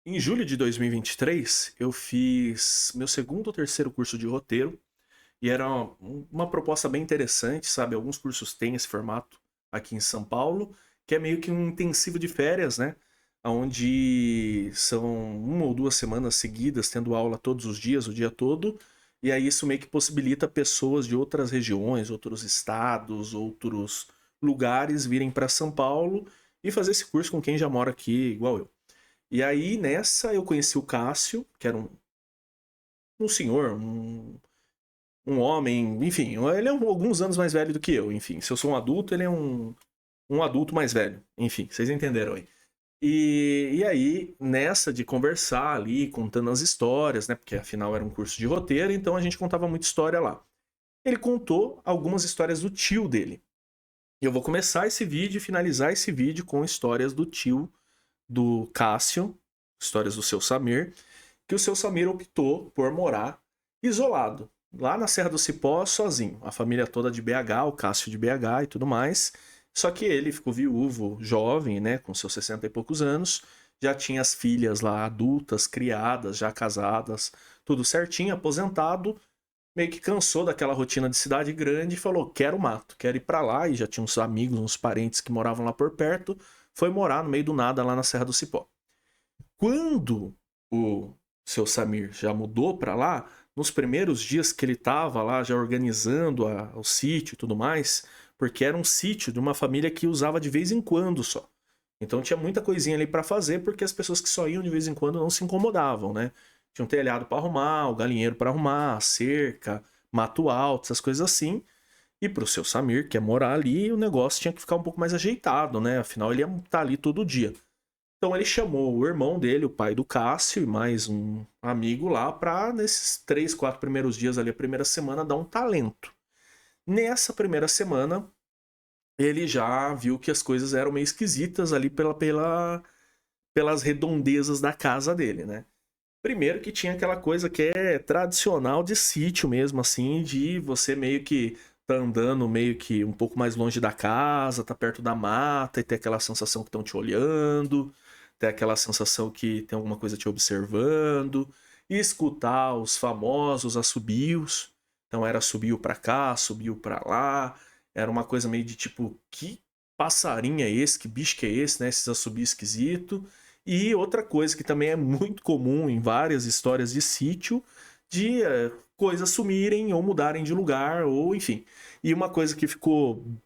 Em julho de 2023, eu fiz meu segundo ou terceiro curso de roteiro e era uma proposta bem interessante, sabe? Alguns cursos têm esse formato aqui em São Paulo, que é meio que um intensivo de férias, né? Onde são uma ou duas semanas seguidas tendo aula todos os dias, o dia todo, e aí isso meio que possibilita pessoas de outras regiões, outros estados, outros lugares virem para São Paulo e fazer esse curso com quem já mora aqui, igual eu. E aí, nessa, eu conheci o Cássio, que era um senhor, um homem, enfim, ele é alguns anos mais velho do que eu, enfim. Se eu sou um adulto, ele é um adulto mais velho. Enfim, vocês entenderam aí. E aí, nessa de conversar ali, contando as histórias, né? Porque afinal era um curso de roteiro, então a gente contava muita história lá. Ele contou algumas histórias do tio dele. E eu vou começar esse vídeo e finalizar esse vídeo com histórias do tio do Cássio, histórias do seu Samir, que o seu Samir optou por morar isolado, lá na Serra do Cipó, sozinho. A família toda de BH, o Cássio de BH e tudo mais. Só que ele ficou viúvo, jovem, né, com seus 60 e poucos anos, já tinha as filhas lá adultas, criadas, já casadas, tudo certinho, aposentado, meio que cansou daquela rotina de cidade grande e falou: quero mato, quero ir para lá. E já tinha uns amigos, uns parentes que moravam lá por perto. Foi morar no meio do nada lá na Serra do Cipó. Quando o seu Samir já mudou para lá, nos primeiros dias que ele estava lá já organizando o sítio e tudo mais, porque era um sítio de uma família que usava de vez em quando só. Então tinha muita coisinha ali para fazer, porque as pessoas que só iam de vez em quando não se incomodavam, né? Tinha um telhado para arrumar, o galinheiro para arrumar, cerca, mato alto, essas coisas assim. E pro seu Samir, que é morar ali, o negócio tinha que ficar um pouco mais ajeitado, né? Afinal, ele ia estar ali todo dia. Então ele chamou o irmão dele, o pai do Cássio, e mais um amigo lá para nesses 3, 4 primeiros dias ali, a primeira semana, dar um talento. Nessa primeira semana, ele já viu que as coisas eram meio esquisitas ali pelas redondezas da casa dele, né? Primeiro que tinha aquela coisa que é tradicional de sítio mesmo, assim, de você meio que tá andando meio que um pouco mais longe da casa, tá perto da mata e ter aquela sensação que estão te olhando, ter aquela sensação que tem alguma coisa te observando, e escutar os famosos assobios. Então era assobio pra cá, assobio pra lá, era uma coisa meio de tipo, que passarinho é esse, que bicho que é esse, né? Esses assobios esquisitos. E outra coisa que também é muito comum em várias histórias de sítio, de coisas sumirem ou mudarem de lugar, ou enfim. E uma coisa que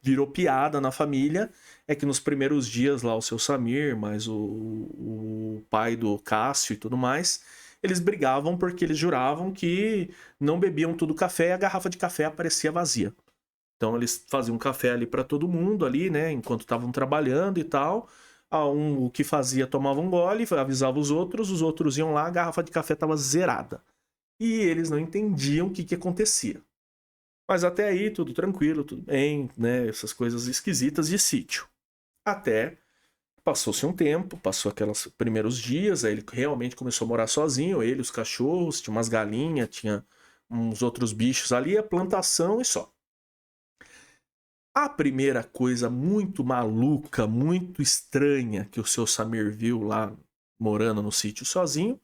virou piada na família é que nos primeiros dias lá o seu Samir, mas o pai do Cássio e tudo mais, eles brigavam porque eles juravam que não bebiam tudo café e a garrafa de café aparecia vazia. Então eles faziam café ali para todo mundo ali, né, enquanto estavam trabalhando e tal. O que fazia tomava um gole, avisava os outros iam lá, a garrafa de café estava zerada. E eles não entendiam o que, que acontecia. Mas até aí tudo tranquilo, tudo bem, né, essas coisas esquisitas de sítio. Até passou-se um tempo, passou aqueles primeiros dias, aí ele realmente começou a morar sozinho, ele, os cachorros, tinha umas galinhas, tinha uns outros bichos ali, a plantação e só. A primeira coisa muito maluca, muito estranha que o seu Samir viu lá morando no sítio sozinho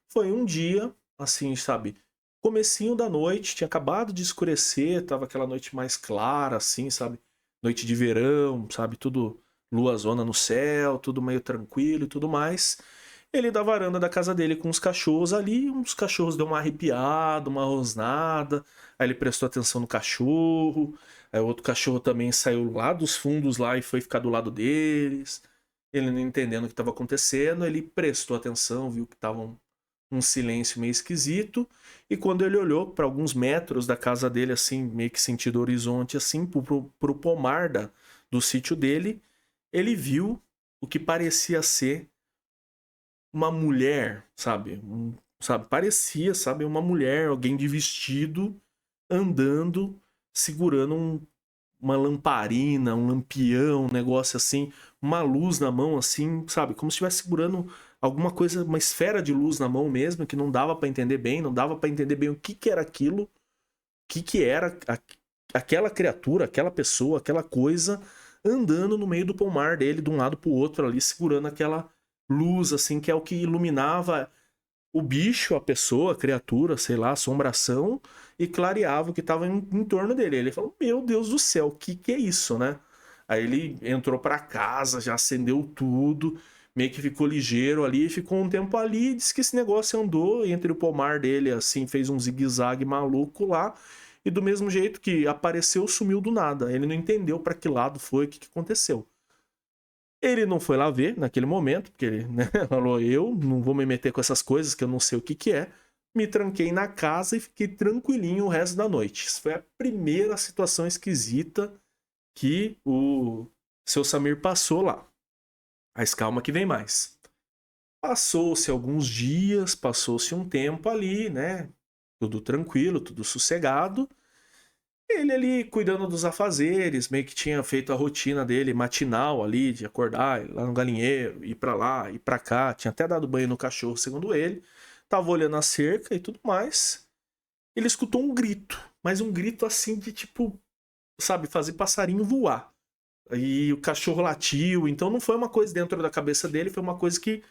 foi um dia, assim, sabe, comecinho da noite, tinha acabado de escurecer, tava aquela noite mais clara, assim, sabe, noite de verão, sabe, tudo lua zona no céu, tudo meio tranquilo e tudo mais. Ele da varanda da casa dele com os cachorros ali, uns cachorros deu uma arrepiada, uma rosnada, aí ele prestou atenção no cachorro, aí o outro cachorro também saiu lá dos fundos lá e foi ficar do lado deles. Ele não entendendo o que estava acontecendo, ele prestou atenção, viu que tava um silêncio meio esquisito, e quando ele olhou para alguns metros da casa dele, assim, meio que sentido horizonte, assim, pro pomar do sítio dele, ele viu o que parecia ser uma mulher, sabe? Sabe? Parecia, sabe, uma mulher, alguém de vestido, andando, segurando uma lamparina, um lampião, um negócio assim, uma luz na mão, assim, sabe? Como se estivesse segurando alguma coisa, uma esfera de luz na mão mesmo, que não dava para entender bem, não dava para entender bem o que que era aquilo, o que que era aquela criatura, aquela pessoa, aquela coisa andando no meio do pomar dele, de um lado pro outro ali, segurando aquela luz, assim, que é o que iluminava o bicho, a pessoa, a criatura, sei lá, a assombração, e clareava o que estava em torno dele. Ele falou: Meu Deus do céu, o que que é isso, né? Aí ele entrou para casa, já acendeu tudo, meio que ficou ligeiro ali, ficou um tempo ali, e disse que esse negócio andou entre o pomar dele, assim, fez um zigue-zague maluco lá, e do mesmo jeito que apareceu, sumiu do nada. Ele não entendeu para que lado foi, o que que aconteceu. Ele não foi lá ver naquele momento, porque ele, né, falou: eu não vou me meter com essas coisas que eu não sei o que que é. Me tranquei na casa e fiquei tranquilinho o resto da noite. Isso foi a primeira situação esquisita que o seu Samir passou lá. Mas calma que vem mais. Passou-se alguns dias, passou-se um tempo ali, né? Tudo tranquilo, tudo sossegado. Ele ali cuidando dos afazeres, meio que tinha feito a rotina dele matinal ali, de acordar, ir lá no galinheiro, ir pra lá, ir pra cá, tinha até dado banho no cachorro, segundo ele. Tava olhando a cerca e tudo mais. Ele escutou um grito, mas um grito assim de tipo, sabe, fazer passarinho voar. E o cachorro latiu, então não foi uma coisa dentro da cabeça dele, foi uma coisa que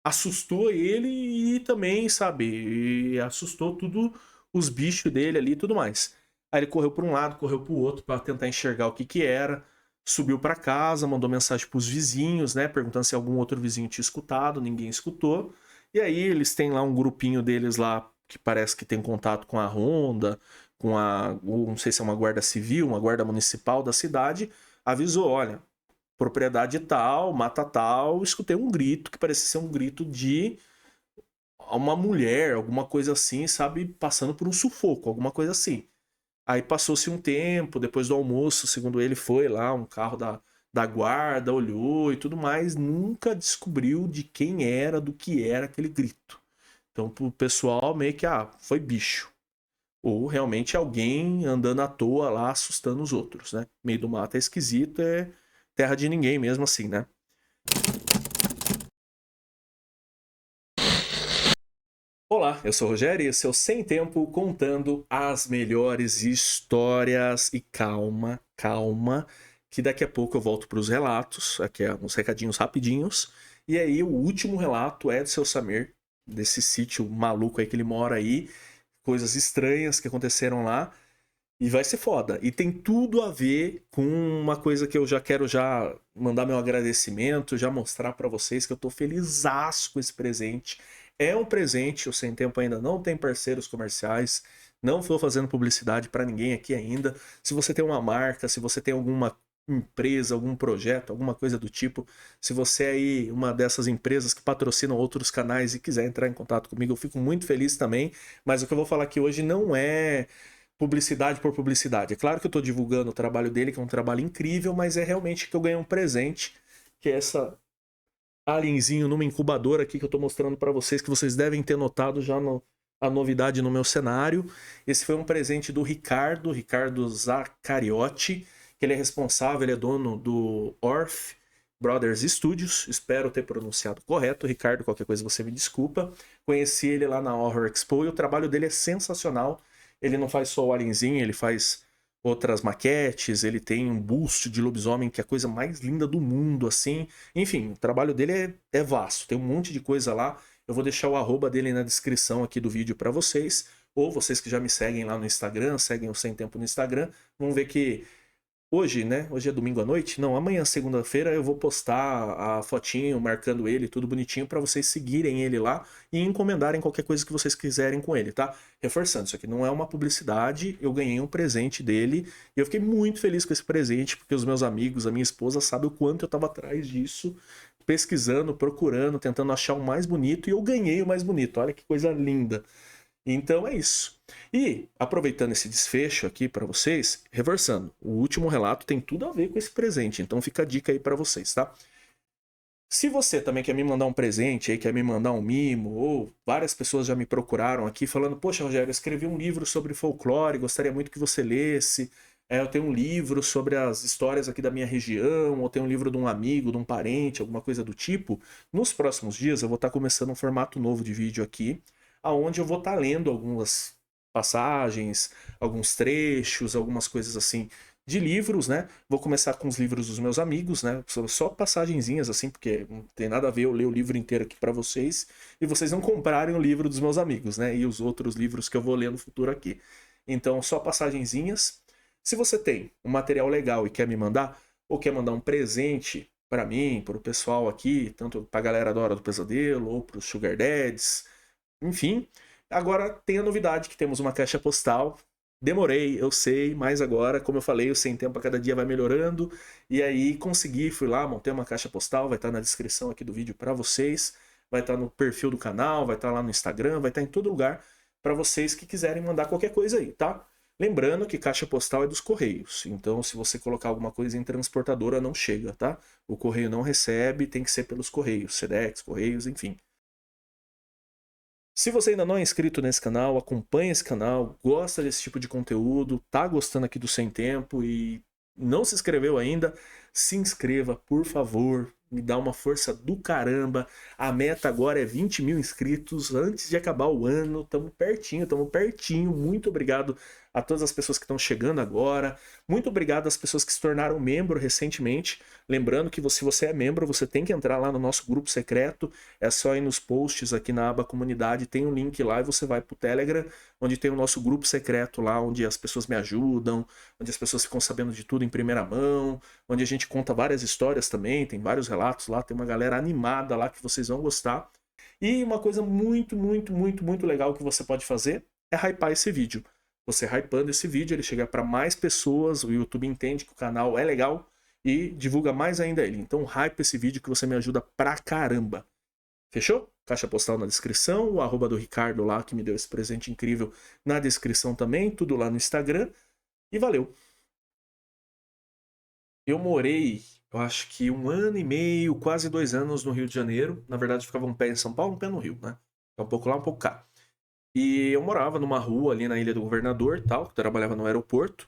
assustou ele e também, sabe, e assustou tudo os bichos dele ali e tudo mais. Aí ele correu para um lado, correu para o outro para tentar enxergar o que que era, subiu para casa, mandou mensagem para os vizinhos, né, perguntando se algum outro vizinho tinha escutado, ninguém escutou. E aí eles têm lá um grupinho deles lá que parece que tem contato com a Ronda, com a, não sei se é uma guarda civil, uma guarda municipal da cidade, avisou: olha, propriedade tal, mata tal, escutei um grito que parecia ser um grito de uma mulher, alguma coisa assim, sabe, passando por um sufoco, alguma coisa assim. Aí passou-se um tempo, depois do almoço, segundo ele, foi lá um carro da guarda, olhou e tudo mais, nunca descobriu de quem era, do que era aquele grito. Então, pro pessoal, meio que, foi bicho. Ou realmente alguém andando à toa lá, assustando os outros, né? Meio do mato é esquisito, é terra de ninguém mesmo assim, né? Olá, eu sou o Rogério e esse é o Sem Tempo contando as melhores histórias. E calma, calma, que daqui a pouco eu volto para os relatos, aqui é uns recadinhos rapidinhos. E aí o último relato é do seu Samir, desse sítio maluco aí que ele mora aí, coisas estranhas que aconteceram lá. E vai ser foda. E tem tudo a ver com uma coisa que eu já quero já mandar meu agradecimento, já mostrar para vocês que eu tô felizaço com esse presente. É um presente, o Sem Tempo ainda não tem parceiros comerciais, não estou fazendo publicidade para ninguém aqui ainda. Se você tem uma marca, se você tem alguma empresa, algum projeto, alguma coisa do tipo, se você é aí uma dessas empresas que patrocinam outros canais e quiser entrar em contato comigo, eu fico muito feliz também. Mas o que eu vou falar aqui hoje não é publicidade por publicidade. É claro que eu estou divulgando o trabalho dele, que é um trabalho incrível, mas é realmente que eu ganhei um presente, que é essa alienzinho numa incubadora aqui que eu estou mostrando para vocês, que vocês devem ter notado já a novidade no meu cenário. Esse foi um presente do Ricardo Zaccariotti, que ele é responsável, ele é dono do Orth Brothers Studios. Espero ter pronunciado correto. Ricardo, qualquer coisa você me desculpa. Conheci ele lá na Horror Expo e o trabalho dele é sensacional. Ele não faz só o alienzinho, ele faz outras maquetes, ele tem um busto de lobisomem que é a coisa mais linda do mundo, assim. Enfim, o trabalho dele é vasto, tem um monte de coisa lá. Eu vou deixar o arroba dele na descrição aqui do vídeo para vocês, ou vocês que já me seguem lá no Instagram, seguem o Sem Tempo no Instagram, vão ver que hoje, né? Hoje é domingo à noite? Não, amanhã, segunda-feira, eu vou postar a fotinho marcando ele, tudo bonitinho, para vocês seguirem ele lá e encomendarem qualquer coisa que vocês quiserem com ele, tá? Reforçando, isso aqui não é uma publicidade, eu ganhei um presente dele e eu fiquei muito feliz com esse presente, porque os meus amigos, a minha esposa, sabem o quanto eu tava atrás disso, pesquisando, procurando, tentando achar o mais bonito e eu ganhei o mais bonito. Olha que coisa linda. Então é isso. E aproveitando esse desfecho aqui para vocês, reversando, o último relato tem tudo a ver com esse presente, então fica a dica aí para vocês, tá? Se você também quer me mandar um presente, aí quer me mandar um mimo, ou várias pessoas já me procuraram aqui falando: poxa, Rogério, eu escrevi um livro sobre folclore, gostaria muito que você lesse. Eu tenho um livro sobre as histórias aqui da minha região, ou tenho um livro de um amigo, de um parente, alguma coisa do tipo. Nos próximos dias eu vou estar começando um formato novo de vídeo aqui, aonde eu vou estar lendo algumas passagens, alguns trechos, algumas coisas assim de livros, né? Vou começar com os livros dos meus amigos, né? Só passagenzinhas assim, porque não tem nada a ver eu ler o livro inteiro aqui para vocês e vocês não comprarem o livro dos meus amigos, né? E os outros livros que eu vou ler no futuro aqui. Então, só passagenzinhas. Se você tem um material legal e quer me mandar, ou quer mandar um presente para mim, para o pessoal aqui, tanto para a galera da Hora do Pesadelo, ou para os Sugar Daddies, enfim. Agora tem a novidade que temos uma caixa postal. Demorei, eu sei, mas agora, como eu falei, o Sem Tempo a cada dia vai melhorando. E aí consegui, fui lá, montei uma caixa postal, vai estar na descrição aqui do vídeo para vocês, vai estar no perfil do canal, vai estar lá no Instagram, vai estar em todo lugar para vocês que quiserem mandar qualquer coisa aí, tá? Lembrando que caixa postal é dos Correios, então se você colocar alguma coisa em transportadora não chega, tá? O Correio não recebe, tem que ser pelos Correios, Sedex, Correios, enfim. Se você ainda não é inscrito nesse canal, acompanha esse canal, gosta desse tipo de conteúdo, tá gostando aqui do Sem Tempo e não se inscreveu ainda, se inscreva, por favor, me dá uma força do caramba. A meta agora é 20 mil inscritos antes de acabar o ano, estamos pertinho, estamos pertinho. Muito obrigado a todas as pessoas que estão chegando agora, muito obrigado às pessoas que se tornaram membro recentemente. Lembrando que se você é membro, você tem que entrar lá no nosso grupo secreto, é só ir nos posts aqui na aba comunidade, tem um link lá e você vai pro Telegram, onde tem o nosso grupo secreto lá, onde as pessoas me ajudam, onde as pessoas ficam sabendo de tudo em primeira mão, onde a gente conta várias histórias também, tem vários relatos lá, tem uma galera animada lá que vocês vão gostar. E uma coisa muito, muito, muito, muito legal que você pode fazer é hypar esse vídeo. Você hypando esse vídeo, ele chega para mais pessoas, o YouTube entende que o canal é legal e divulga mais ainda ele. Então hype esse vídeo que você me ajuda pra caramba. Fechou? Caixa postal na descrição, o arroba do Ricardo lá que me deu esse presente incrível na descrição também, tudo lá no Instagram. E valeu! Eu morei, eu acho que 1 ano e meio, quase 2 anos no Rio de Janeiro. Na verdade, ficava um pé em São Paulo, um pé no Rio, né? Um pouco lá, um pouco cá. E eu morava numa rua ali na Ilha do Governador, tal, que trabalhava no aeroporto.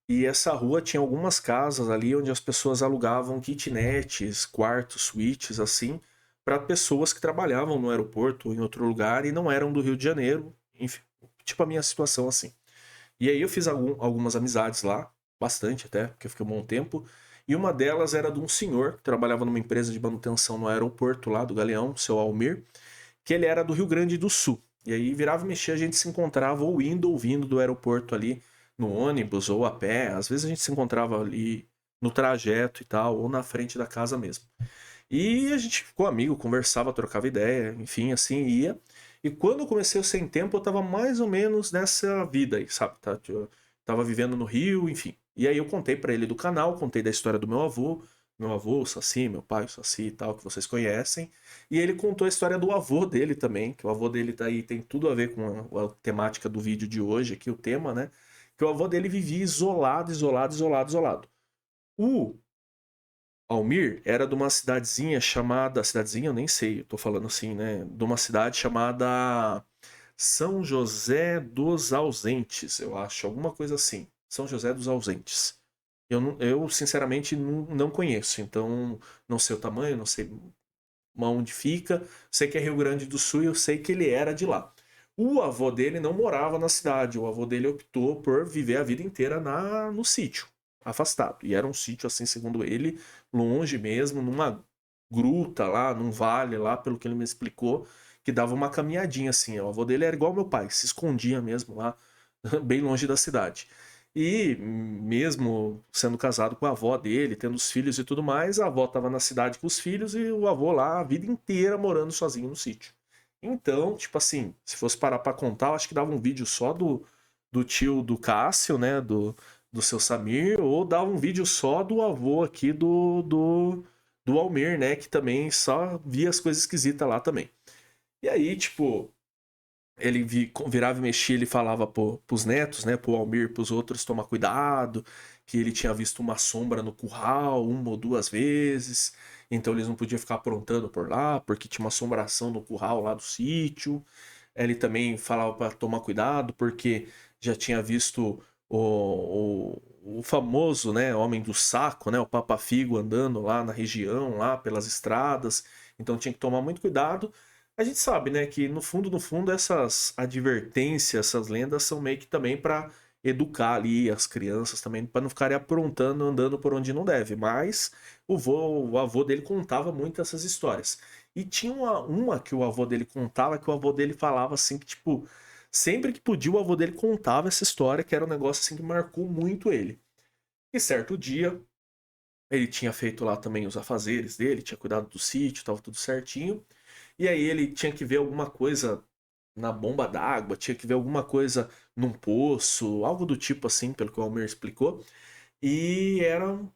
E essa rua tinha algumas casas ali onde as pessoas alugavam kitnets, quartos, suítes, assim, para pessoas que trabalhavam no aeroporto ou em outro lugar e não eram do Rio de Janeiro. Enfim, tipo a minha situação assim. E aí eu fiz algumas amizades lá, bastante até, porque eu fiquei um bom tempo. E uma delas era de um senhor que trabalhava numa empresa de manutenção no aeroporto lá do Galeão, seu Almir, que ele era do Rio Grande do Sul. E aí virava e mexia, a gente se encontrava ou indo ou vindo do aeroporto ali no ônibus ou a pé. Às vezes a gente se encontrava ali no trajeto e tal, ou na frente da casa mesmo. E a gente ficou amigo, conversava, trocava ideia, enfim, assim ia. E quando eu comecei o Sem Tempo, eu tava mais ou menos nessa vida aí, sabe? Eu tava vivendo no Rio, enfim. E aí eu contei para ele do canal, contei da história do meu avô, o Saci, meu pai, o Saci e tal, que vocês conhecem. E ele contou a história do avô dele também, que o avô dele tá aí, tem tudo a ver com a temática do vídeo de hoje, aqui o tema, né? Que o avô dele vivia isolado, isolado, isolado, isolado. O Almir era de uma cidadezinha chamada. Cidadezinha, eu nem sei, eu tô falando assim, né? De uma cidade chamada São José dos Ausentes, eu acho, alguma coisa assim. São José dos Ausentes. Eu sinceramente, não conheço, então não sei o tamanho, não sei onde fica. Sei que é Rio Grande do Sul e eu sei que ele era de lá. O avô dele não morava na cidade, o avô dele optou por viver a vida inteira no sítio, afastado. E era um sítio, assim, segundo ele, longe mesmo, numa gruta lá, num vale lá, pelo que ele me explicou, que dava uma caminhadinha assim. O avô dele era igual ao meu pai, se escondia mesmo lá, bem longe da cidade. E mesmo sendo casado com a avó dele, tendo os filhos e tudo mais, a avó estava na cidade com os filhos e o avô lá a vida inteira morando sozinho no sítio. Então, tipo assim, se fosse parar pra contar, eu acho que dava um vídeo só do tio do Cássio, né? Do seu Samir, ou dava um vídeo só do avô aqui do Almir, né? Que também só via as coisas esquisitas lá também. E aí, tipo, ele virava e mexia, ele falava pros netos, né? Pro Almir, pros outros tomar cuidado, que ele tinha visto uma sombra no curral 1 ou 2 vezes, então eles não podiam ficar aprontando por lá, porque tinha uma assombração no curral lá do sítio. Ele também falava para tomar cuidado, porque já tinha visto o famoso, né, homem do saco, né, o Papa Figo andando lá na região, lá pelas estradas, então tinha que tomar muito cuidado. A gente sabe, né, que no fundo, essas advertências, essas lendas são meio que também para educar ali as crianças também, para não ficarem aprontando, andando por onde não deve. Mas o avô dele contava muito essas histórias. E tinha uma que o avô dele contava, que o avô dele falava assim, que tipo, sempre que podia o avô dele contava essa história, que era um negócio assim que marcou muito ele. E certo dia, ele tinha feito lá também os afazeres dele, tinha cuidado do sítio, tava tudo certinho. E aí ele tinha que ver alguma coisa na bomba d'água, tinha que ver alguma coisa num poço, algo do tipo assim, pelo que o Almir explicou. E eram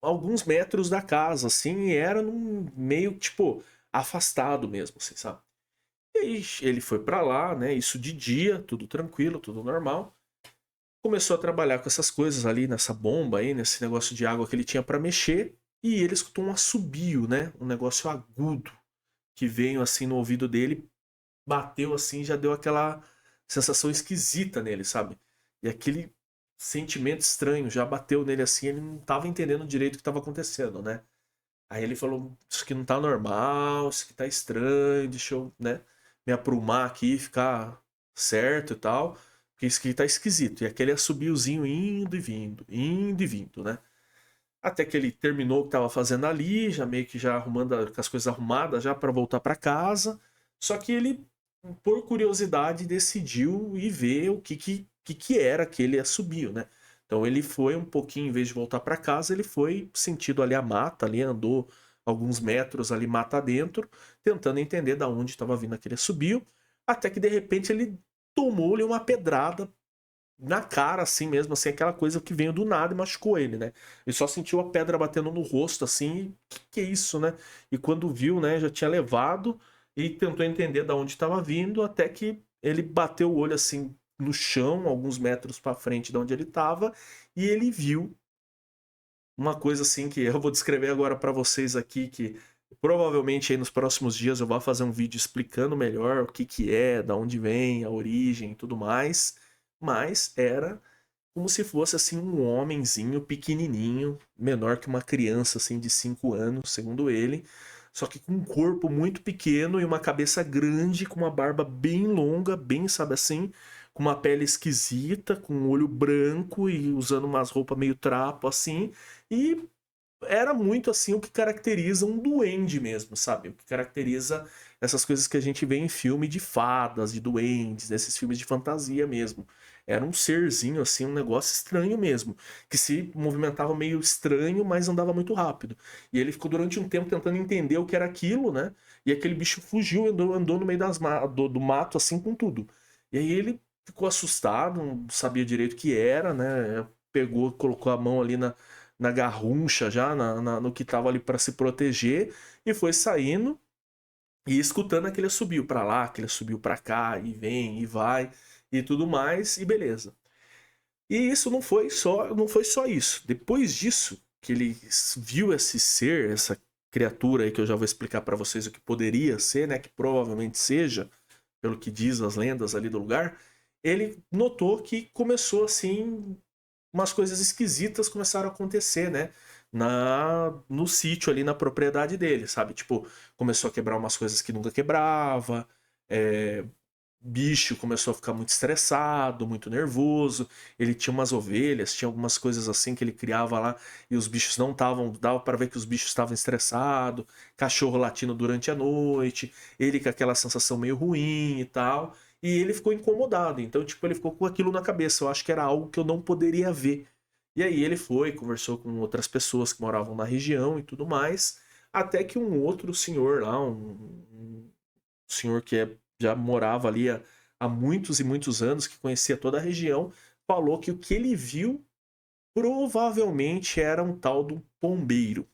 alguns metros da casa, assim, e era num meio, tipo, afastado mesmo, assim, sabe? E aí ele foi pra lá, né? Isso de dia, tudo tranquilo, tudo normal. Começou a trabalhar com essas coisas ali, nessa bomba aí, nesse negócio de água que ele tinha pra mexer. E ele escutou um assobio, né? Um negócio agudo que veio assim no ouvido dele, bateu assim, já deu aquela sensação esquisita nele, sabe? E aquele sentimento estranho já bateu nele assim, ele não tava entendendo direito o que tava acontecendo, né? Aí ele falou: Isso aqui não tá normal, isso aqui tá estranho, deixa eu, né, me aprumar aqui, ficar certo e tal, porque isso aqui tá esquisito. E aquele assobiozinho indo e vindo, né? Até que ele terminou o que estava fazendo ali, já meio que já arrumando com as coisas arrumadas já para voltar para casa. Só que ele, por curiosidade, decidiu ir ver o que era aquele assobio, né? Então ele foi um pouquinho, em vez de voltar para casa, ele foi sentido ali a mata, ali andou alguns metros ali mata dentro, tentando entender da onde estava vindo aquele assobio, até que de repente ele tomou-lhe uma pedrada na cara, assim mesmo, assim, aquela coisa que veio do nada e machucou ele, né? Ele só sentiu a pedra batendo no rosto, assim, que é isso, né? E quando viu, né, já tinha levado e tentou entender de onde estava vindo, até que ele bateu o olho, assim, no chão, alguns metros para frente de onde ele estava, e ele viu uma coisa, assim, que eu vou descrever agora para vocês aqui, que provavelmente aí nos próximos dias eu vou fazer um vídeo explicando melhor o que é, da onde vem, a origem e tudo mais, mas era como se fosse assim um homenzinho pequenininho, menor que uma criança assim de 5 anos, segundo ele, só que com um corpo muito pequeno e uma cabeça grande, com uma barba bem longa, bem, sabe assim, com uma pele esquisita, com um olho branco e usando umas roupas meio trapo assim, e era muito assim o que caracteriza um duende mesmo, sabe? O que caracteriza essas coisas que a gente vê em filme de fadas, de duendes, nesses filmes de fantasia mesmo. Era um serzinho assim, um negócio estranho mesmo, que se movimentava meio estranho, mas andava muito rápido. E ele ficou durante um tempo tentando entender o que era aquilo, né? E aquele bicho fugiu, andou no meio do mato assim com tudo. E aí ele ficou assustado, não sabia direito o que era, né? Pegou, colocou a mão ali na garruncha já, no que tava ali para se proteger, e foi saindo e escutando aquele subiu para lá, aquele subiu para cá, e vem, e vai, e tudo mais, e beleza. E isso não foi só isso. Depois disso, que ele viu esse ser, essa criatura aí que eu já vou explicar para vocês o que poderia ser, né, que provavelmente seja, pelo que diz as lendas ali do lugar, ele notou que começou assim umas coisas esquisitas começaram a acontecer, né? No sítio ali, na propriedade dele, sabe? Tipo, começou a quebrar umas coisas que nunca quebrava, é, bicho começou a ficar muito estressado, muito nervoso. Ele tinha umas ovelhas, tinha algumas coisas assim que ele criava lá e os bichos não estavam, dava para ver que os bichos estavam estressados, cachorro latindo durante a noite, ele com aquela sensação meio ruim e tal. E ele ficou incomodado, então, tipo, ele ficou com aquilo na cabeça. Eu acho que era algo que eu não poderia ver. E aí ele foi, conversou com outras pessoas que moravam na região e tudo mais, até que um outro senhor lá, um senhor que já morava ali há muitos e muitos anos, que conhecia toda a região, falou que o que ele viu provavelmente era um tal do pombeiro.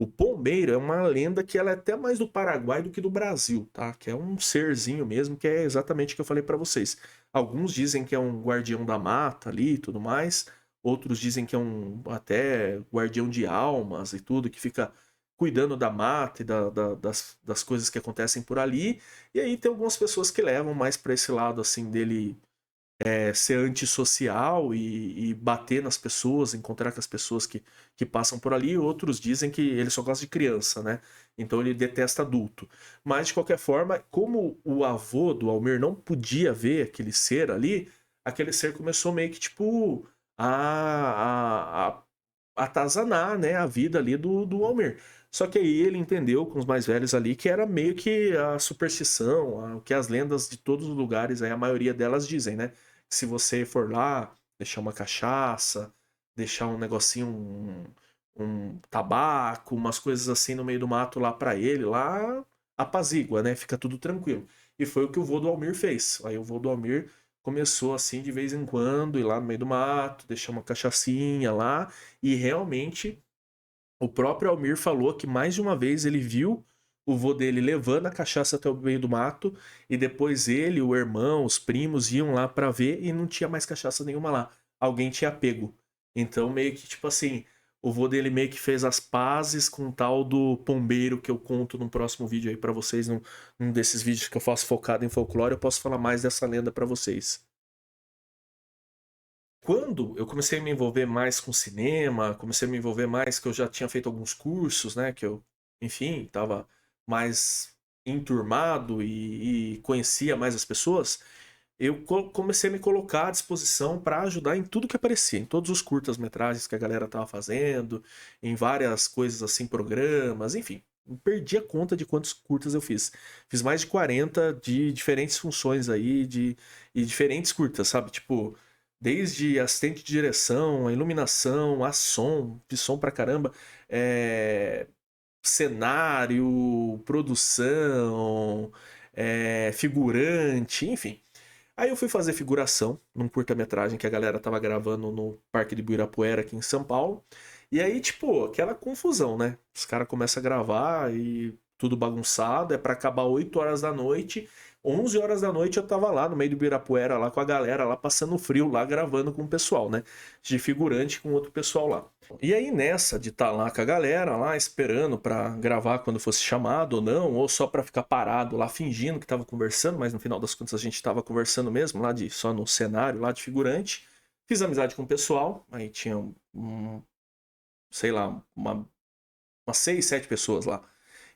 O pombeiro é uma lenda que ela é até mais do Paraguai do que do Brasil, tá? Que é um serzinho mesmo, que é exatamente o que eu falei para vocês. Alguns dizem que é um guardião da mata ali e tudo mais, outros dizem que é um até guardião de almas e tudo, que fica cuidando da mata e das coisas que acontecem por ali. E aí tem algumas pessoas que levam mais para esse lado assim dele ser antissocial e bater nas pessoas, encontrar com as pessoas que passam por ali. Outros dizem que ele só gosta de criança, né? Então ele detesta adulto. Mas, de qualquer forma, como o avô do Almir não podia ver aquele ser ali, aquele ser começou meio que, tipo, a atazanar, né, a vida ali do Almir. Só que aí ele entendeu com os mais velhos ali que era meio que a superstição, o que as lendas de todos os lugares, aí a maioria delas dizem, né? Se você for lá, deixar uma cachaça, deixar um negocinho, um tabaco, umas coisas assim no meio do mato lá pra ele, lá apazigua, né? Fica tudo tranquilo. E foi o que o vô do Almir fez. Aí o vô do Almir começou assim de vez em quando, ir lá no meio do mato, deixar uma cachaçinha lá, e realmente o próprio Almir falou que mais de uma vez ele viu o vô dele levando a cachaça até o meio do mato, e depois ele, o irmão, os primos iam lá pra ver e não tinha mais cachaça nenhuma lá. Alguém tinha pego. Então meio que tipo assim, o vô dele meio que fez as pazes com o tal do pombeiro que eu conto num próximo vídeo aí pra vocês, num desses vídeos que eu faço focado em folclore, eu posso falar mais dessa lenda pra vocês. Quando eu comecei a me envolver mais com cinema, comecei a me envolver mais, que eu já tinha feito alguns cursos, né? Que eu, enfim, estava mais enturmado e conhecia mais as pessoas, eu comecei a me colocar à disposição para ajudar em tudo que aparecia, em todos os curtas-metragens que a galera tava fazendo, em várias coisas assim, programas, enfim. Não perdi a conta de quantos curtas eu fiz. Fiz mais de 40 de diferentes funções aí, e diferentes curtas, sabe? Tipo, desde assistente de direção, a iluminação, a som, fiz som pra caramba, cenário, produção, figurante, enfim. Aí eu fui fazer figuração num curta-metragem que a galera tava gravando no Parque de Ibirapuera aqui em São Paulo. E aí, tipo, aquela confusão, né? Os caras começam a gravar e tudo bagunçado, é pra acabar 8 horas da noite. 11 horas da noite eu tava lá no meio do Ibirapuera, lá com a galera, lá passando frio, lá gravando com o pessoal, né? De figurante com outro pessoal lá. E aí nessa de estar lá com a galera, lá esperando pra gravar quando fosse chamado ou não, ou só pra ficar parado lá fingindo que tava conversando, mas no final das contas a gente tava conversando mesmo, lá de só no cenário, lá de figurante. Fiz amizade com o pessoal, aí tinha sei lá, umas 6, 7 pessoas lá.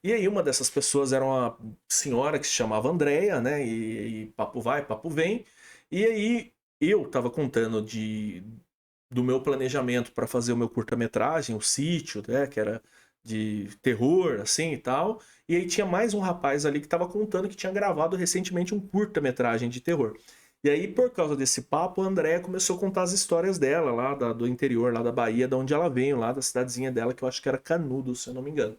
E aí uma dessas pessoas era uma senhora que se chamava Andréia, né? E papo vai, papo vem. E aí eu tava contando do meu planejamento para fazer o meu curta-metragem, o Sítio, né? Que era de terror, assim e tal. E aí tinha mais um rapaz ali que tava contando que tinha gravado recentemente um curta-metragem de terror. E aí, por causa desse papo, a Andréia começou a contar as histórias dela lá do interior, lá da Bahia, de onde ela veio, lá da cidadezinha dela, que eu acho que era Canudos, se eu não me engano.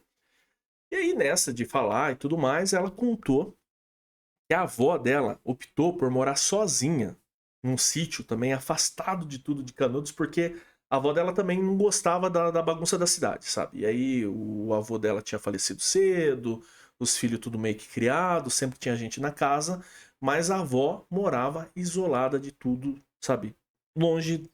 E aí, nessa de falar e tudo mais, ela contou que a avó dela optou por morar sozinha num sítio também afastado de tudo de Canudos, porque a avó dela também não gostava da bagunça da cidade, sabe? E aí o avô dela tinha falecido cedo, os filhos tudo meio que criados, sempre tinha gente na casa, mas a avó morava isolada de tudo, sabe? Longe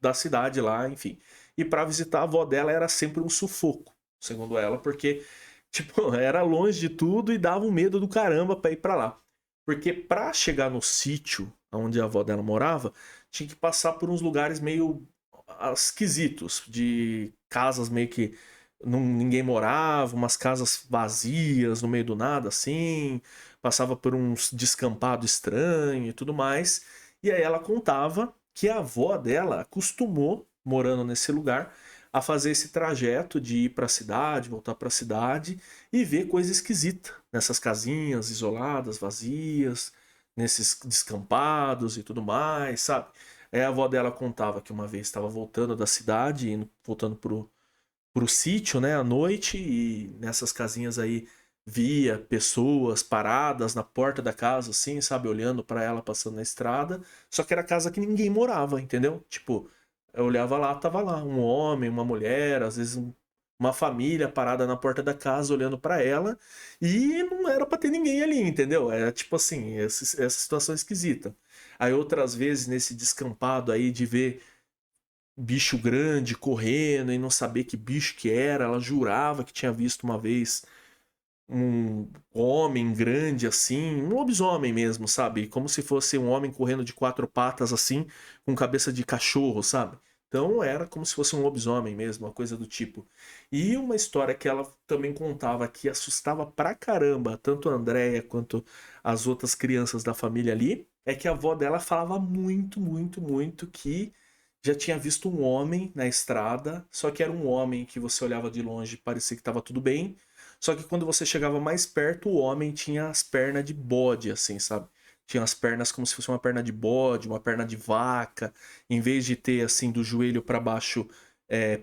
da cidade lá, enfim. E para visitar a avó dela era sempre um sufoco, segundo ela, porque tipo, era longe de tudo e dava um medo do caramba pra ir pra lá. Porque pra chegar no sítio onde a avó dela morava, tinha que passar por uns lugares meio esquisitos, de casas meio que ninguém morava, umas casas vazias no meio do nada, assim, passava por uns descampado estranho e tudo mais. E aí ela contava que a avó dela acostumou, morando nesse lugar, a fazer esse trajeto de ir para a cidade, voltar para a cidade e ver coisa esquisita nessas casinhas isoladas, vazias, nesses descampados e tudo mais, sabe? Aí a avó dela contava que uma vez estava voltando da cidade, voltando pro sítio, né, à noite, e nessas casinhas aí via pessoas paradas na porta da casa, assim, sabe, olhando para ela passando na estrada, só que era casa que ninguém morava, entendeu? Tipo, eu olhava lá, tava lá um homem, uma mulher, às vezes uma família parada na porta da casa olhando para ela, e não era para ter ninguém ali, entendeu? Era tipo assim, essa situação esquisita. Aí outras vezes nesse descampado aí de ver bicho grande correndo e não saber que bicho que era. Ela jurava que tinha visto uma vez um homem grande assim, um lobisomem mesmo, sabe? Como se fosse um homem correndo de 4 patas assim, com cabeça de cachorro, sabe? Então era como se fosse um lobisomem mesmo, uma coisa do tipo. E uma história que ela também contava que assustava pra caramba, tanto a Andrea quanto as outras crianças da família ali, é que a avó dela falava muito, muito, muito que já tinha visto um homem na estrada, só que era um homem que você olhava de longe e parecia que estava tudo bem, só que quando você chegava mais perto, o homem tinha as pernas de bode, assim, sabe? Tinha as pernas como se fosse uma perna de bode, uma perna de vaca, em vez de ter assim do joelho para baixo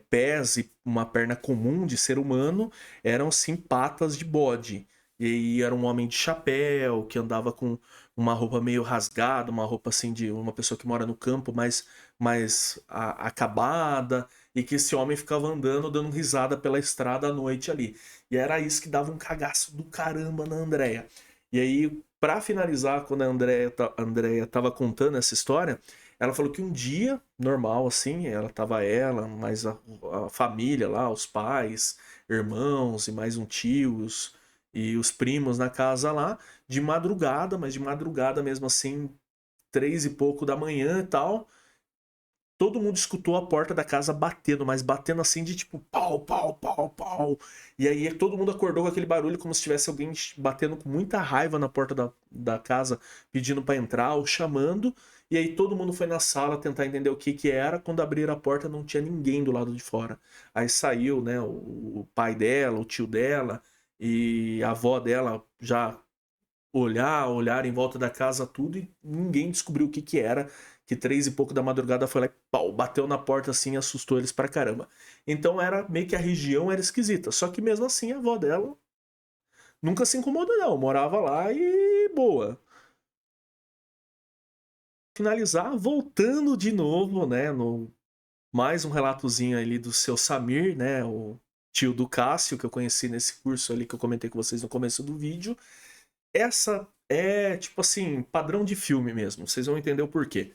pés e uma perna comum de ser humano, eram sim patas de bode. E aí era um homem de chapéu, que andava com uma roupa meio rasgada, uma roupa assim de uma pessoa que mora no campo, mais acabada, e que esse homem ficava andando, dando risada pela estrada à noite ali. E era isso que dava um cagaço do caramba na Andrea. E aí, para finalizar, quando a Andrea tava contando essa história, ela falou que um dia, normal assim, ela, mais a família lá, os pais, irmãos e mais um tios e os primos na casa lá, de madrugada, mas de madrugada mesmo assim, 3 e pouco da manhã e tal, todo mundo escutou a porta da casa batendo, mas batendo assim de tipo pau, pau, pau, pau. E aí todo mundo acordou com aquele barulho como se tivesse alguém batendo com muita raiva na porta da casa, pedindo para entrar ou chamando. E aí todo mundo foi na sala tentar entender o que que era. Quando abriram a porta não tinha ninguém do lado de fora. Aí saiu, né, o pai dela, o tio dela e a avó dela já olhar em volta da casa tudo e ninguém descobriu o que que era, que 3 e pouco da madrugada foi lá e pau, bateu na porta assim e assustou eles pra caramba. Então era meio que a região era esquisita, só que mesmo assim a avó dela nunca se incomodou não, morava lá e boa. Finalizar voltando de novo, né, no mais um relatozinho ali do seu Samir, né, o tio do Cássio que eu conheci nesse curso ali que eu comentei com vocês no começo do vídeo. Essa é, tipo assim, padrão de filme mesmo. Vocês vão entender o porquê.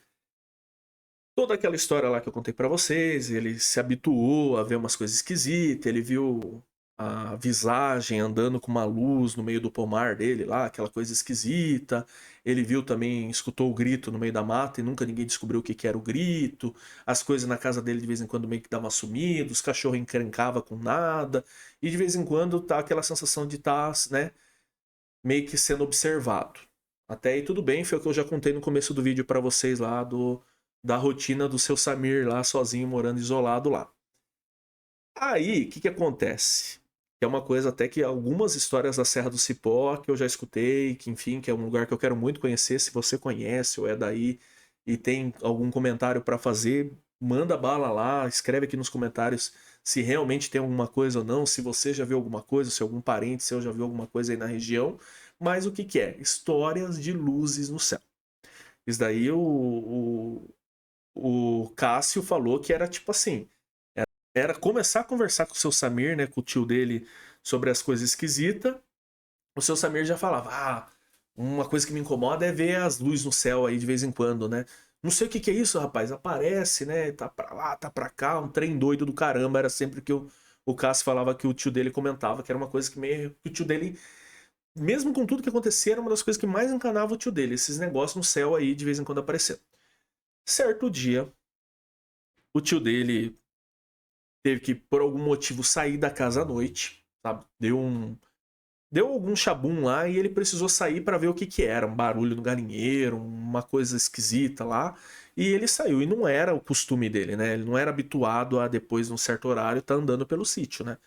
Toda aquela história lá que eu contei pra vocês, ele se habituou a ver umas coisas esquisitas, ele viu a visagem andando com uma luz no meio do pomar dele lá, aquela coisa esquisita. Ele viu também, escutou o grito no meio da mata e nunca ninguém descobriu o que que era o grito. As coisas na casa dele de vez em quando meio que davam sumido, os cachorros encrencavam com nada. E de vez em quando tá aquela sensação de estar, né, meio que sendo observado. Até aí tudo bem, foi o que eu já contei no começo do vídeo pra vocês lá da rotina do seu Samir lá sozinho, morando isolado lá. Aí, o que que acontece? Que é uma coisa até que algumas histórias da Serra do Cipó que eu já escutei, que enfim, que é um lugar que eu quero muito conhecer, se você conhece ou é daí e tem algum comentário pra fazer, manda bala lá, escreve aqui nos comentários se realmente tem alguma coisa ou não, se você já viu alguma coisa, se algum parente seu já viu alguma coisa aí na região. Mas o que que é? Histórias de luzes no céu. Isso daí o Cássio falou que era tipo assim, era começar a conversar com o seu Samir, né, com o tio dele, sobre as coisas esquisitas. O seu Samir já falava, uma coisa que me incomoda é ver as luzes no céu aí de vez em quando, né? Não sei o que que é isso, rapaz. Aparece, né? Tá pra lá, tá pra cá, um trem doido do caramba. Era sempre que o Cássio falava que o tio dele comentava, que era uma coisa que meio que o tio dele, mesmo com tudo que acontecia, era uma das coisas que mais encanava o tio dele, esses negócios no céu aí de vez em quando aparecendo. Certo dia, o tio dele teve que, por algum motivo, sair da casa à noite, sabe? Deu algum chabum lá e ele precisou sair para ver o que que era, um barulho no galinheiro, uma coisa esquisita lá. E ele saiu e não era o costume dele, né? Ele não era habituado a depois de um certo horário estar andando pelo sítio, né?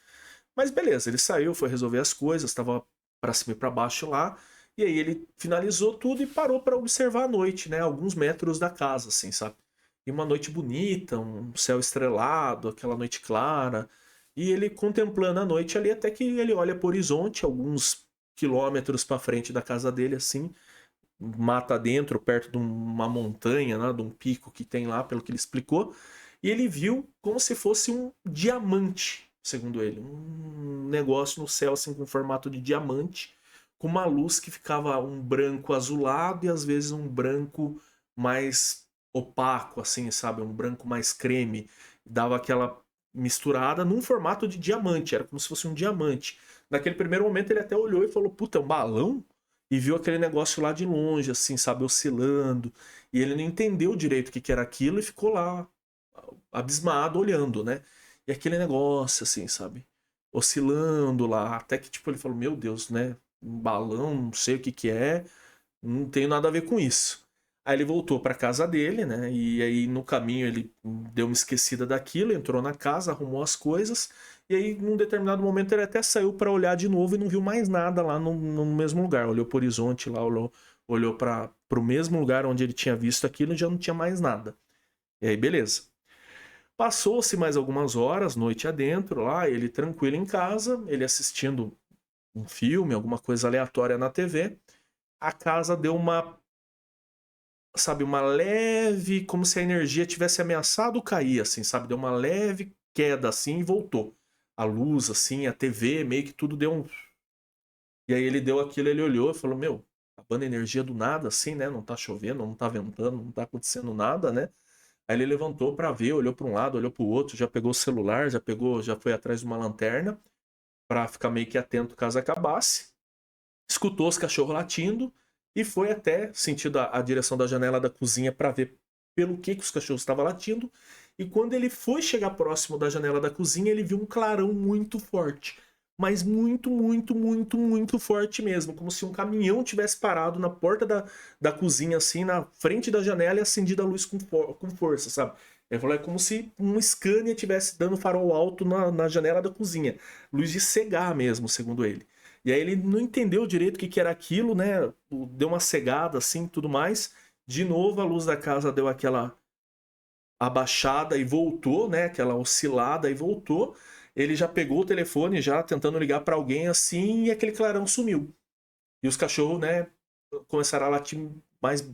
Mas beleza, ele saiu, foi resolver as coisas, estava para cima e para baixo lá. E aí ele finalizou tudo e parou para observar a noite, né? Alguns metros da casa, assim, sabe? E uma noite bonita, um céu estrelado, aquela noite clara. E ele contemplando a noite ali, até que ele olha para o horizonte, alguns quilômetros para frente da casa dele, assim, mata dentro, perto de uma montanha, né? De um pico que tem lá, pelo que ele explicou. E ele viu como se fosse um diamante, segundo ele. Um negócio no céu, assim, com formato de diamante, com uma luz que ficava um branco azulado e às vezes um branco mais opaco, assim, sabe? Um branco mais creme. Dava aquela misturada num formato de diamante, era como se fosse um diamante. Naquele primeiro momento ele até olhou e falou: Puta, é um balão? E viu aquele negócio lá de longe, assim, sabe? Oscilando. E ele não entendeu direito o que que era aquilo e ficou lá abismado olhando, né? E aquele negócio assim, sabe? Oscilando lá, até que tipo ele falou: "Meu Deus, né? Um balão, não sei o que que é, não tenho nada a ver com isso". Aí ele voltou para casa dele, né? E aí no caminho ele deu uma esquecida daquilo, entrou na casa, arrumou as coisas, e aí num determinado momento ele até saiu para olhar de novo e não viu mais nada lá no mesmo lugar. Olhou pro horizonte lá, olhou para o mesmo lugar onde ele tinha visto aquilo e já não tinha mais nada. E aí, beleza. Passou-se mais algumas horas, noite adentro, lá, ele tranquilo em casa, ele assistindo um filme, alguma coisa aleatória na TV. A casa deu uma, sabe, uma leve, como se a energia tivesse ameaçado cair, assim, sabe? Deu uma leve queda, assim, e voltou. A luz, assim, a TV, meio que tudo deu um... E aí ele deu aquilo, ele olhou e falou: "Meu, acabando a energia do nada, assim, né? Não tá chovendo, não tá ventando, não tá acontecendo nada, né?" Aí ele levantou para ver, olhou para um lado, olhou para o outro, já pegou o celular, já foi atrás de uma lanterna para ficar meio que atento caso acabasse. Escutou os cachorros latindo e foi até sentido a direção da janela da cozinha para ver pelo que os cachorros estavam latindo. E quando ele foi chegar próximo da janela da cozinha, ele viu um clarão muito forte. Mas muito, muito, muito, muito forte mesmo. Como se um caminhão tivesse parado na porta da cozinha, assim, na frente da janela e acendido a luz com força, sabe? Ele falou: "É como se um Scania tivesse dando farol alto na janela da cozinha. Luz de cegar mesmo, segundo ele." E aí ele não entendeu direito o que era aquilo, né? Deu uma cegada assim, tudo mais. De novo a luz da casa deu aquela abaixada e voltou, né? Aquela oscilada e voltou. Ele já pegou o telefone, já tentando ligar para alguém assim, e aquele clarão sumiu. E os cachorros, né, começaram a latir mais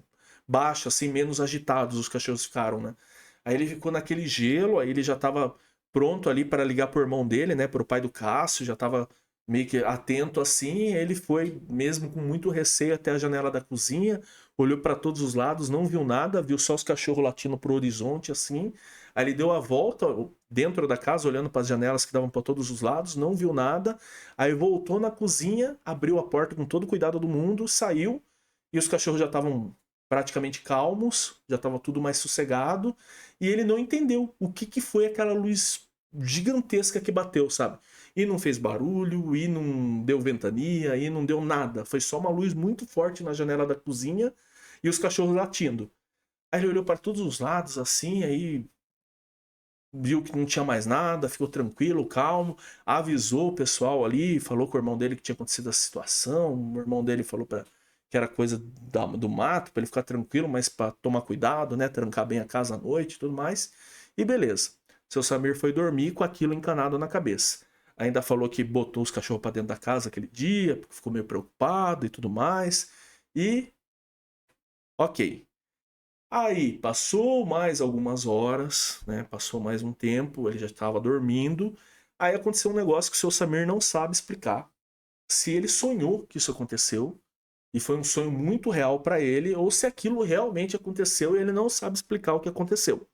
baixo, assim, menos agitados os cachorros ficaram, né? Aí ele ficou naquele gelo, aí ele já estava pronto ali para ligar pro irmão dele, né, pro pai do Cássio, já estava meio que atento assim, ele foi mesmo com muito receio até a janela da cozinha, olhou para todos os lados, não viu nada, viu só os cachorros latindo pro horizonte assim. Aí ele deu a volta dentro da casa, olhando para as janelas que davam para todos os lados, não viu nada. Aí voltou na cozinha, abriu a porta com todo o cuidado do mundo, saiu e os cachorros já estavam praticamente calmos, já estava tudo mais sossegado, e ele não entendeu o que foi aquela luz gigantesca que bateu, sabe? E não fez barulho, e não deu ventania, e não deu nada. Foi só uma luz muito forte na janela da cozinha e os cachorros latindo. Aí ele olhou para todos os lados assim, aí viu que não tinha mais nada, ficou tranquilo, calmo, avisou o pessoal ali, falou com o irmão dele que tinha acontecido a situação, o irmão dele falou que era coisa do mato, para ele ficar tranquilo, mas para tomar cuidado, né, trancar bem a casa à noite e tudo mais, e beleza. Seu Samir foi dormir com aquilo encanado na cabeça. Ainda falou que botou os cachorros para dentro da casa aquele dia, porque ficou meio preocupado e tudo mais, e ok. Aí passou mais algumas horas, né? Passou mais um tempo, ele já estava dormindo. Aí aconteceu um negócio que o seu Samir não sabe explicar. Se ele sonhou que isso aconteceu e foi um sonho muito real para ele, ou se aquilo realmente aconteceu e ele não sabe explicar o que aconteceu.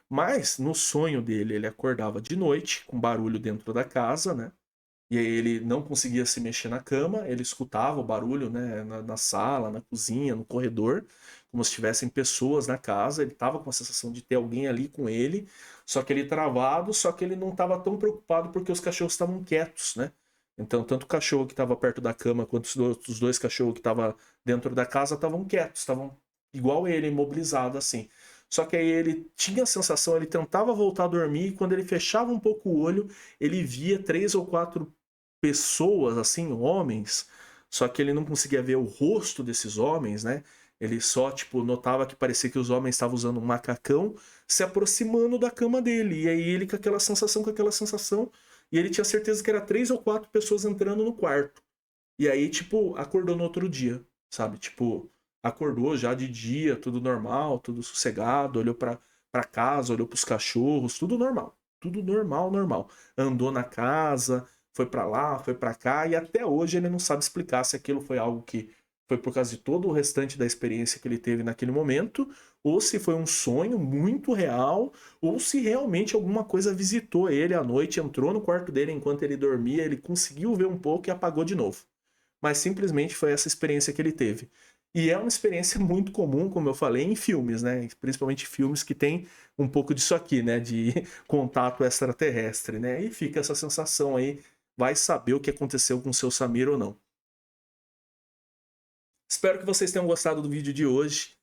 Mas no sonho dele, ele acordava de noite com barulho dentro da casa, né? E aí ele não conseguia se mexer na cama, ele escutava o barulho, né, na sala, na cozinha, no corredor, como se tivessem pessoas na casa. Ele estava com a sensação de ter alguém ali com ele, só que ele travado, só que ele não estava tão preocupado porque os cachorros estavam quietos, né? Então, tanto o cachorro que estava perto da cama quanto os dois cachorros que estavam dentro da casa estavam quietos, estavam igual ele, imobilizado assim. Só que aí ele tinha a sensação, ele tentava voltar a dormir e quando ele fechava um pouco o olho, ele via 3 ou 4 pessoas, assim, homens, só que ele não conseguia ver o rosto desses homens, né? Ele só, tipo, notava que parecia que os homens estavam usando um macacão se aproximando da cama dele. E aí ele com aquela sensação, e ele tinha certeza que era 3 ou 4 pessoas entrando no quarto. E aí, tipo, acordou no outro dia, sabe? Tipo, acordou já de dia, tudo normal, tudo sossegado, olhou pra casa, olhou pros cachorros, tudo normal. Tudo normal, normal. Andou na casa, foi pra lá, foi pra cá, e até hoje ele não sabe explicar se aquilo foi algo que foi por causa de todo o restante da experiência que ele teve naquele momento, ou se foi um sonho muito real, ou se realmente alguma coisa visitou ele à noite, entrou no quarto dele enquanto ele dormia, ele conseguiu ver um pouco e apagou de novo. Mas simplesmente foi essa experiência que ele teve. E é uma experiência muito comum, como eu falei, em filmes, né? Principalmente filmes que tem um pouco disso aqui, né? De contato extraterrestre, né? E fica essa sensação aí, vai saber o que aconteceu com o seu Samir ou não. Espero que vocês tenham gostado do vídeo de hoje.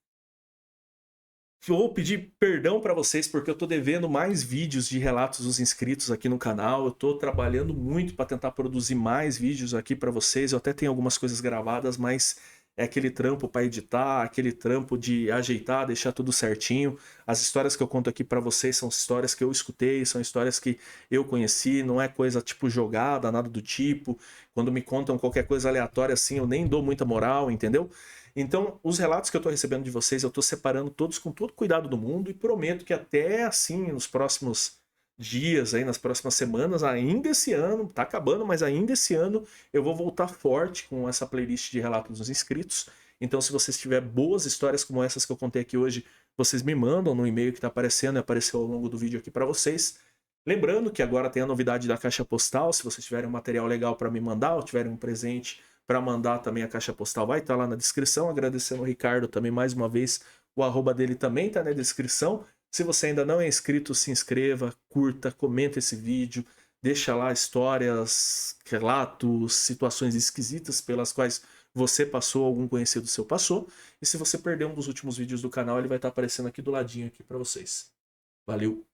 Vou pedir perdão para vocês porque eu tô devendo mais vídeos de relatos dos inscritos aqui no canal. Eu tô trabalhando muito para tentar produzir mais vídeos aqui para vocês. Eu até tenho algumas coisas gravadas, mas é aquele trampo para editar, aquele trampo de ajeitar, deixar tudo certinho. As histórias que eu conto aqui para vocês são histórias que eu escutei, são histórias que eu conheci, não é coisa tipo jogada, nada do tipo. Quando me contam qualquer coisa aleatória assim, eu nem dou muita moral, entendeu? Então, os relatos que eu estou recebendo de vocês, eu estou separando todos com todo o cuidado do mundo e prometo que até assim, nos próximos dias, aí, nas próximas semanas, ainda esse ano, tá acabando, mas ainda esse ano eu vou voltar forte com essa playlist de relatos dos inscritos. Então, se vocês tiverem boas histórias como essas que eu contei aqui hoje, vocês me mandam no e-mail que está aparecendo e apareceu ao longo do vídeo aqui para vocês. Lembrando que agora tem a novidade da caixa postal, se vocês tiverem um material legal para me mandar ou tiverem um presente para mandar também, a caixa postal vai estar lá na descrição. Agradecendo o Ricardo também mais uma vez, o arroba dele também está na descrição. Se você ainda não é inscrito, se inscreva, curta, comenta esse vídeo, deixa lá histórias, relatos, situações esquisitas pelas quais você passou, algum conhecido seu passou. E se você perdeu um dos últimos vídeos do canal, ele vai estar aparecendo aqui do ladinho aqui para vocês. Valeu!